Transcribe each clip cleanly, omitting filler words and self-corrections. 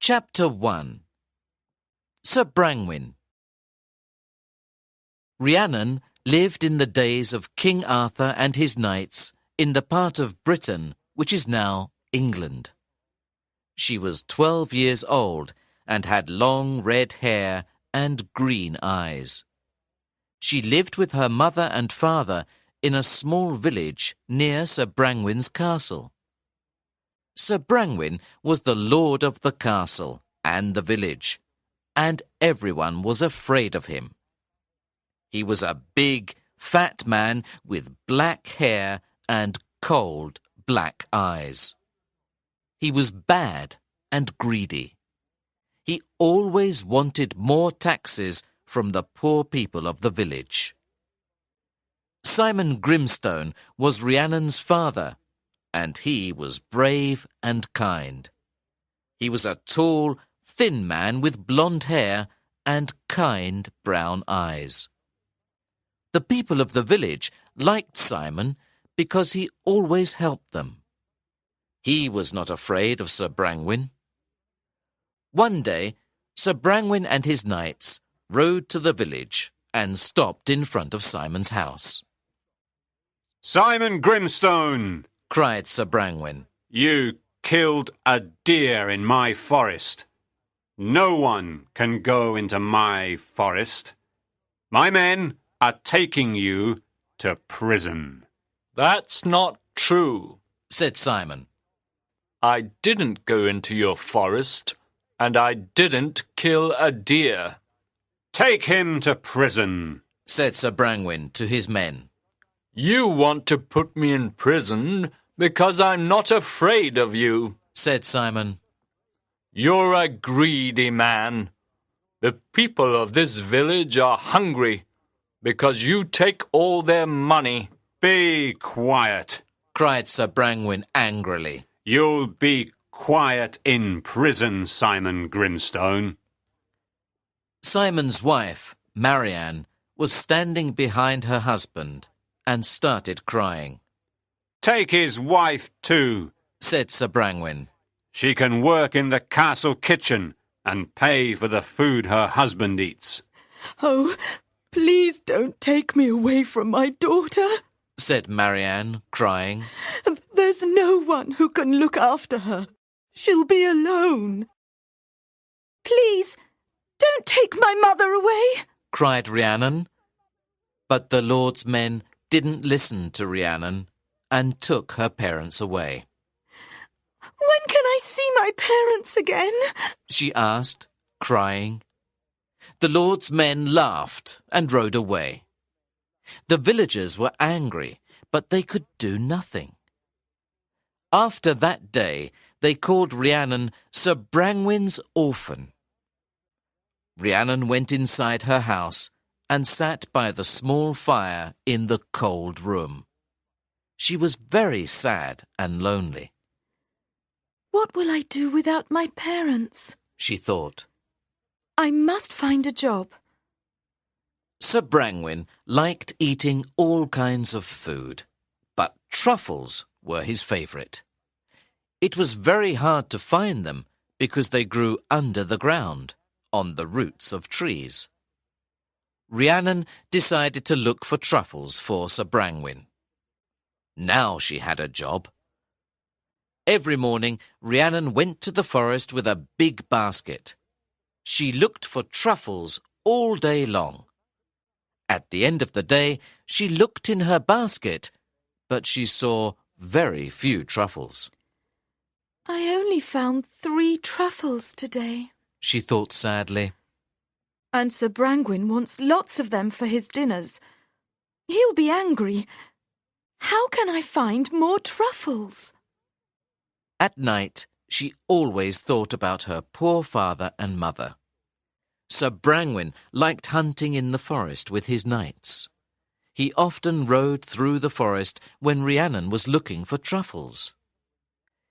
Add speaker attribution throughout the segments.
Speaker 1: Chapter 1 Sir Brangwyn. Rhiannon lived in the days of King Arthur and his knights in the part of Britain which is now England. She was 12 years old and had long red hair and green eyes. She lived with her mother and father in a small village near Sir Brangwyn's castle. Sir Brangwyn was the lord of the castle and the village, and everyone was afraid of him. He was a big, fat man with black hair and cold, black eyes. He was bad and greedy. He always wanted more taxes from the poor people of the village. Simon Grimstone was Rhiannon's father, and he was brave and kind. He was a tall, thin man with blonde hair and kind brown eyes. The people of the village liked Simon because he always helped them. He was not afraid of Sir Brangwyn. One day, Sir Brangwyn and his knights rode to the village and stopped in front of Simon's house.
Speaker 2: "Simon Grimstone!"
Speaker 1: cried Sir Brangwyn.
Speaker 2: "You killed a deer in my forest. No one can go into my forest. My men are taking you to prison."
Speaker 3: "That's not true,"
Speaker 1: said Simon.
Speaker 3: "I didn't go into your forest, and I didn't kill a deer."
Speaker 2: "Take him to prison,"
Speaker 1: said Sir Brangwyn to his men.
Speaker 3: "You want to put me in prison because I'm not afraid of you,"
Speaker 1: said Simon.
Speaker 3: "You're a greedy man. The people of this village are hungry because you take all their money."
Speaker 2: "Be quiet,"
Speaker 1: cried Sir Brangwyn angrily.
Speaker 2: "You'll be quiet in prison, Simon Grimstone."
Speaker 1: Simon's wife, Marianne, was standing behind her husband and started crying.
Speaker 2: "Take his wife too,"
Speaker 1: said Sir Brangwyn.
Speaker 2: "She can work in the castle kitchen and pay for the food her husband eats."
Speaker 4: "Oh, please don't take me away from my daughter,"
Speaker 1: said Marianne, crying.
Speaker 4: "There's no one who can look after her. She'll be alone." "Please, don't take my mother away,"
Speaker 1: cried Rhiannon. But the Lord's men didn't listen to Rhiannon and took her parents away.
Speaker 4: "When can I see my parents again?"
Speaker 1: she asked, crying. The Lord's men laughed and rode away. The villagers were angry, but they could do nothing. After that day, they called Rhiannon Sir Brangwyn's orphan. Rhiannon went inside her house and sat by the small fire in the cold room. She was very sad and lonely.
Speaker 4: "What will I do without my parents?"
Speaker 1: she thought.
Speaker 4: "I must find a job."
Speaker 1: Sir Brangwyn liked eating all kinds of food, but truffles were his favourite. It was very hard to find them because they grew under the ground, on the roots of trees. Rhiannon decided to look for truffles for Sir Brangwyn. Now she had a job. Every morning, Rhiannon went to the forest with a big basket. She looked for truffles all day long. At the end of the day, she looked in her basket, but she saw very few truffles.
Speaker 4: "I only found 3 truffles today,"
Speaker 1: she thought sadly.
Speaker 4: "And Sir Brangwyn wants lots of them for his dinners. He'll be angry. How can I find more truffles?"
Speaker 1: At night, she always thought about her poor father and mother. Sir Brangwyn liked hunting in the forest with his knights. He often rode through the forest when Rhiannon was looking for truffles.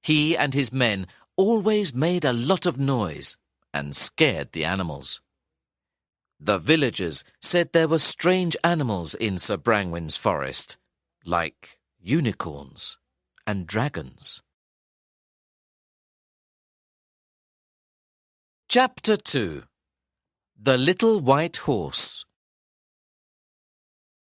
Speaker 1: He and his men always made a lot of noise and scared the animals. The villagers said there were strange animals in Sir Brangwyn's forest, like unicorns and dragons. Chapter 2 The Little White Horse.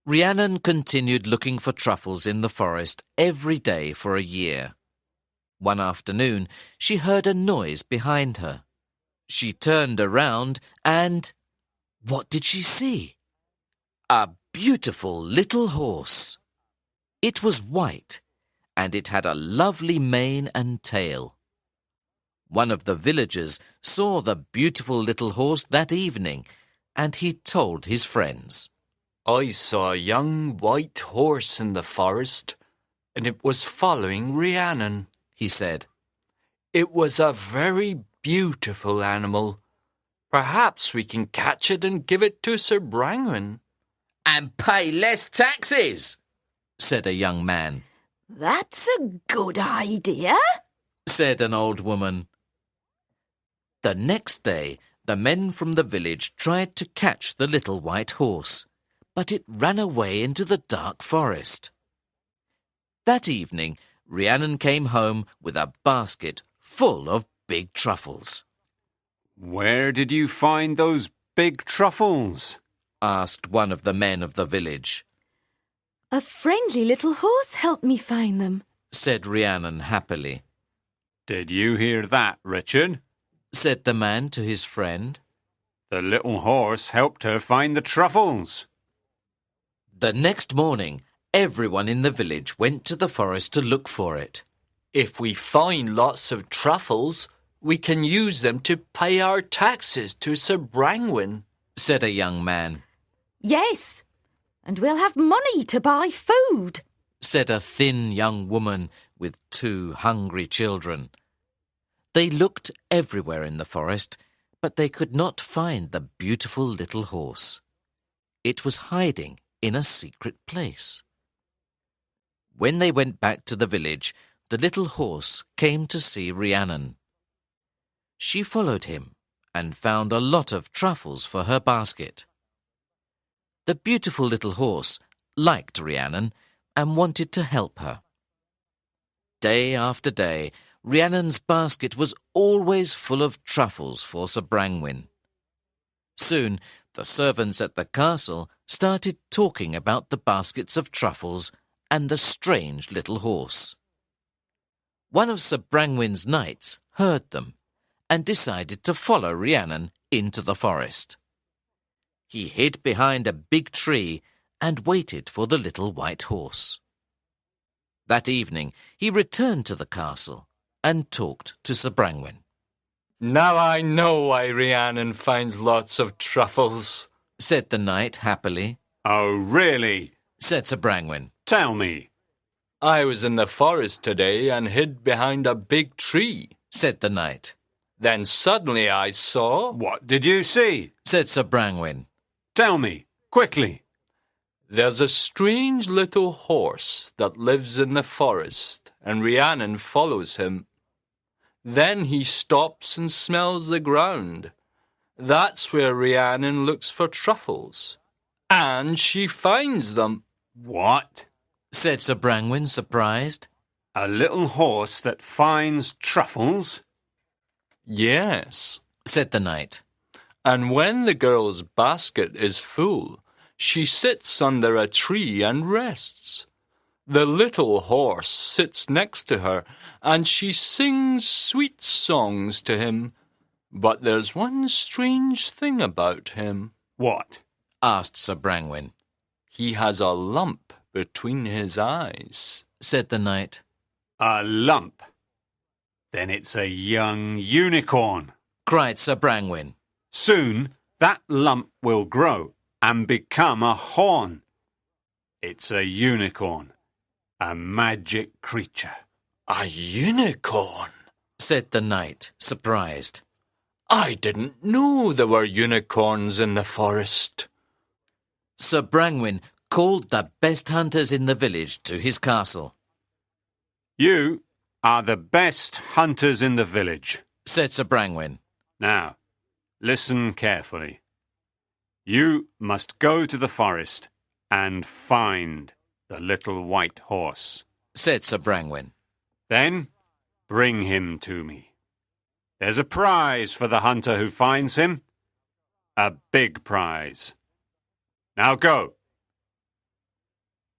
Speaker 1: Rhiannon continued looking for truffles in the forest every day for a year. One afternoon, she heard a noise behind her. She turned around and... what did she see? A beautiful little horse. It was white, and it had a lovely mane and tail. One of the villagers saw the beautiful little horse that evening, and he told his friends.
Speaker 3: I saw a young white horse in the forest, and it was following Rhiannon,
Speaker 1: he said.
Speaker 3: It was a very beautiful animal. Perhaps we can catch it and give it to Sir Brangwin.
Speaker 1: And pay less taxes, said a young man.
Speaker 4: That's a good idea,
Speaker 1: said an old woman. The next day, the men from the village tried to catch the little white horse, but it ran away into the dark forest. That evening, Rhiannon came home with a basket full of big truffles.
Speaker 2: Where did you find those big truffles?
Speaker 1: Asked one of the men of the village.
Speaker 4: A friendly little horse helped me find them,
Speaker 1: said Rhiannon happily.
Speaker 2: Did you hear that, Richard?
Speaker 1: Said the man to his friend.
Speaker 2: The little horse helped her find the truffles.
Speaker 1: The next morning, everyone in the village went to the forest to look for it.
Speaker 3: If we find lots of truffles, we can use them to pay our taxes to Sir Brangwin,
Speaker 1: said a young man.
Speaker 4: Yes, and we'll have money to buy food,
Speaker 1: said a thin young woman with 2 hungry children. They looked everywhere in the forest, but they could not find the beautiful little horse. It was hiding in a secret place. When they went back to the village, the little horse came to see Rhiannon. She followed him and found a lot of truffles for her basket. The beautiful little horse liked Rhiannon and wanted to help her. Day after day, Rhiannon's basket was always full of truffles for Sir Brangwin. Soon, the servants at the castle started talking about the baskets of truffles and the strange little horse. One of Sir Brangwin's knights heard them and decided to follow Rhiannon into the forest. He hid behind a big tree and waited for the little white horse. That evening, he returned to the castle and talked to Sir Brangwin.
Speaker 3: Now I know why Rhiannon finds lots of truffles,
Speaker 1: said the knight happily.
Speaker 2: Oh, really?
Speaker 1: Said Sir Brangwin.
Speaker 2: Tell me.
Speaker 3: I was in the forest today and hid behind a big tree,
Speaker 1: said the knight.
Speaker 3: Then suddenly I saw...
Speaker 2: What did you see?
Speaker 1: Said Sir Brangwin.
Speaker 2: Tell me, quickly.
Speaker 3: There's a strange little horse that lives in the forest, and Rhiannon follows him. Then he stops and smells the ground. That's where Rhiannon looks for truffles. And she finds them.
Speaker 2: What?
Speaker 1: Said Sir Brangwin, surprised.
Speaker 2: A little horse that finds truffles?
Speaker 3: Yes,
Speaker 1: said the knight.
Speaker 3: And when the girl's basket is full, she sits under a tree and rests. The little horse sits next to her, and she sings sweet songs to him. But there's one strange thing about him.
Speaker 2: What?
Speaker 1: Asked Sir Brangwin.
Speaker 3: He has a lump between his eyes,
Speaker 1: said the knight.
Speaker 2: A lump? Then it's a young unicorn,
Speaker 1: cried Sir Brangwin.
Speaker 2: Soon that lump will grow and become a horn. It's a unicorn, a magic creature.
Speaker 3: A unicorn?
Speaker 1: Said the knight, surprised.
Speaker 3: I didn't know there were unicorns in the forest.
Speaker 1: Sir Brangwin called the best hunters in the village to his castle.
Speaker 2: You are the best hunters in the village,
Speaker 1: said Sir Brangwin.
Speaker 2: Now, listen carefully. You must go to the forest and find the little white horse,
Speaker 1: said Sir Brangwin.
Speaker 2: Then bring him to me. There's a prize for the hunter who finds him. A big prize. Now go.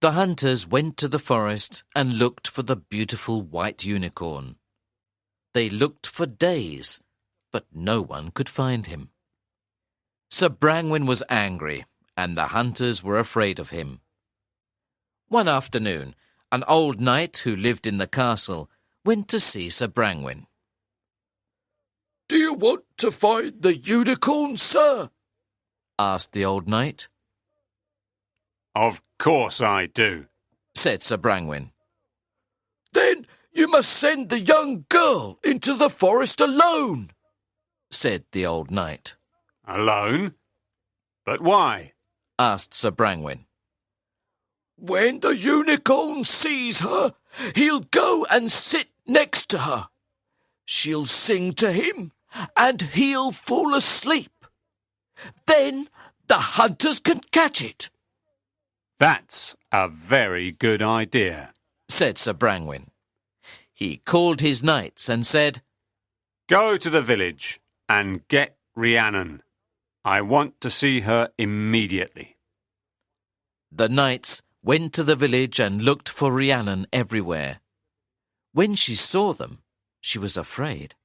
Speaker 1: The hunters went to the forest and looked for the beautiful white unicorn. They looked for days, but no one could find him. Sir Brangwin was angry, and the hunters were afraid of him. One afternoon, an old knight who lived in the castle went to see Sir Brangwin. "Do you want to find the unicorn, sir?" asked the old knight.
Speaker 2: Of course I do,
Speaker 1: said Sir Brangwin. "Then you must send the young girl into the forest alone," said the old knight.
Speaker 2: Alone? But why?
Speaker 1: asked Sir Brangwin. "When the unicorn sees her, he'll go and sit next to her. She'll sing to him, and he'll fall asleep. Then the hunters can catch it."
Speaker 2: That's a very good idea,
Speaker 1: said Sir Brangwin. He called his knights and said,
Speaker 2: "Go to the village and get Rhiannon. I want to see her immediately."
Speaker 1: The knights went to the village and looked for Rhiannon everywhere. When she saw them, she was afraid.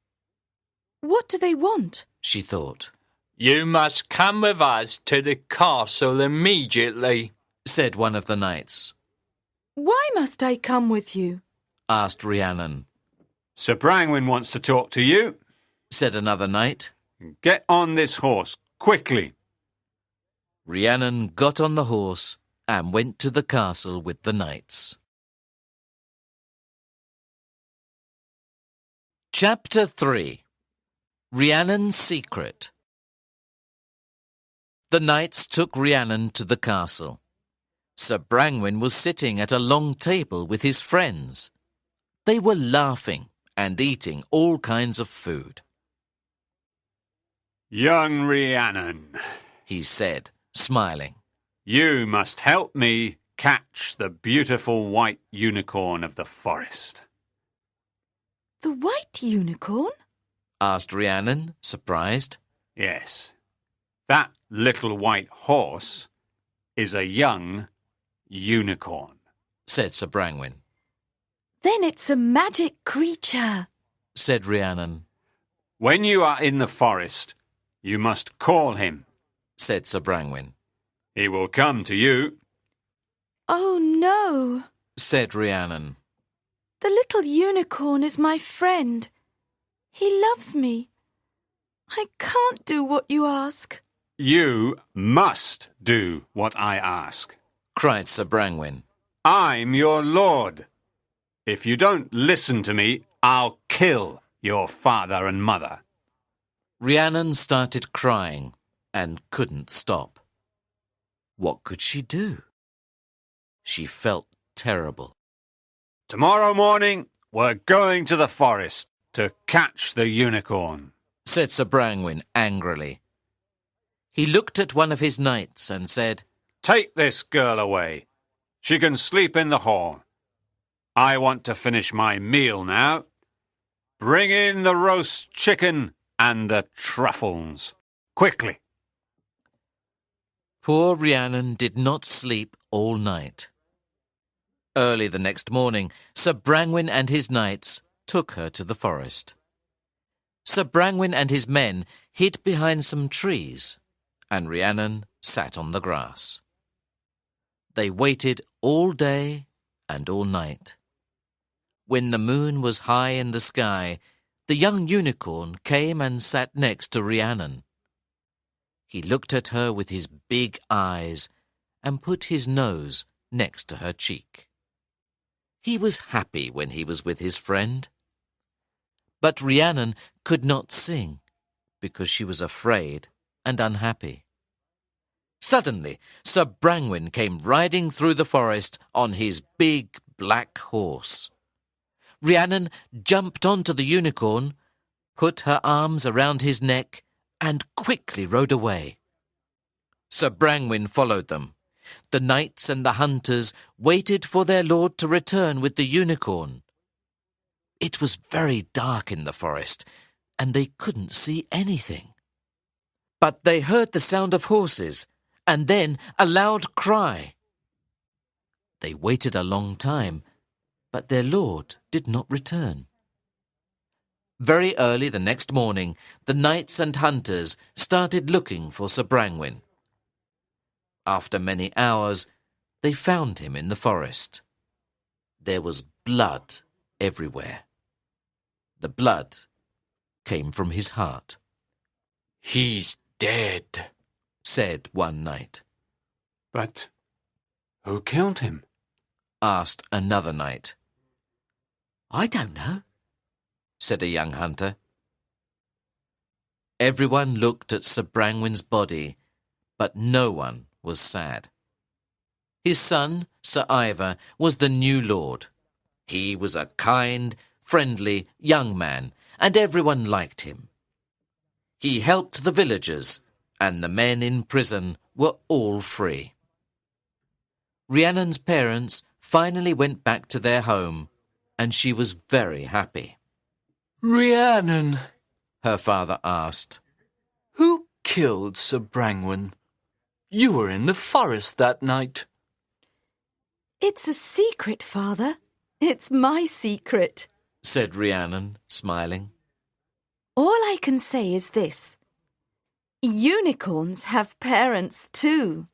Speaker 4: "What do they want?"
Speaker 1: she thought.
Speaker 3: "You must come with us to the castle immediately,"
Speaker 1: said one of the knights.
Speaker 4: "Why must I come with you?"
Speaker 1: asked Rhiannon.
Speaker 2: Sir Brangwyn wants to talk to you.
Speaker 1: Said another knight.
Speaker 2: Get on this horse, quickly.
Speaker 1: Rhiannon got on the horse and went to the castle with the knights. Chapter 3. Rhiannon's Secret. The knights took Rhiannon to the castle. Sir Brangwin was sitting at a long table with his friends. They were laughing and eating all kinds of food.
Speaker 2: Young Rhiannon,
Speaker 1: he said, smiling.
Speaker 2: You must help me catch the beautiful white unicorn of the forest.
Speaker 4: "The white unicorn?"
Speaker 1: asked Rhiannon, surprised.
Speaker 2: Yes, that little white horse is a young unicorn,
Speaker 1: said Sir Brangwin.
Speaker 4: "Then it's a magic creature,"
Speaker 1: said Rhiannon.
Speaker 2: When you are in the forest, you must call him,
Speaker 1: said Sir Brangwin.
Speaker 2: He will come to you.
Speaker 4: "Oh no,"
Speaker 1: said Rhiannon.
Speaker 4: "the little unicorn is my friend. He loves me. I can't do what you ask."
Speaker 2: You must do what I ask,
Speaker 1: cried Sir Brangwin.
Speaker 2: I'm your lord. If you don't listen to me, I'll kill your father and mother.
Speaker 1: Rhiannon started crying and couldn't stop. What could she do? She felt terrible.
Speaker 2: Tomorrow morning, we're going to the forest to catch the unicorn,
Speaker 1: said Sir Brangwin angrily. He looked at one of his knights and said,
Speaker 2: Take this girl away. She can sleep in the hall. I want to finish my meal now. Bring in the roast chicken and the truffles. Quickly.
Speaker 1: Poor Rhiannon did not sleep all night. Early the next morning, Sir Brangwin and his knights took her to the forest. Sir Brangwin and his men hid behind some trees, and Rhiannon sat on the grass. They waited all day and all night. When the moon was high in the sky, the young unicorn came and sat next to Rhiannon. He looked at her with his big eyes and put his nose next to her cheek. He was happy when he was with his friend. But Rhiannon could not sing because she was afraid and unhappy. Suddenly, Sir Brangwin came riding through the forest on his big black horse. Rhiannon jumped onto the unicorn, put her arms around his neck, and quickly rode away. Sir Brangwin followed them. The knights and the hunters waited for their lord to return with the unicorn. It was very dark in the forest, and they couldn't see anything. But they heard the sound of horses, and then a loud cry. They waited a long time, but their lord did not return. Very early the next morning, the knights and hunters started looking for Sir Brangwyn. After many hours, they found him in the forest. There was blood everywhere. The blood came from his heart.
Speaker 3: "He's dead,"
Speaker 1: said one knight.
Speaker 2: But who killed him?
Speaker 1: Asked another knight. I don't know, said a young hunter. Everyone looked at Sir Brangwyn's body, but no one was sad. His son, Sir Ivor, was the new lord. He was a kind, friendly young man, and everyone liked him. He helped the villagers, and the men in prison were all free. Rhiannon's parents finally went back to their home, and she was very happy.
Speaker 3: "Rhiannon,"
Speaker 1: her father asked.
Speaker 3: "Who killed Sir Brangwin? You were in the forest that night."
Speaker 4: It's a secret, Father. It's my secret,
Speaker 1: said Rhiannon, smiling.
Speaker 4: All I can say is this. Unicorns have parents too.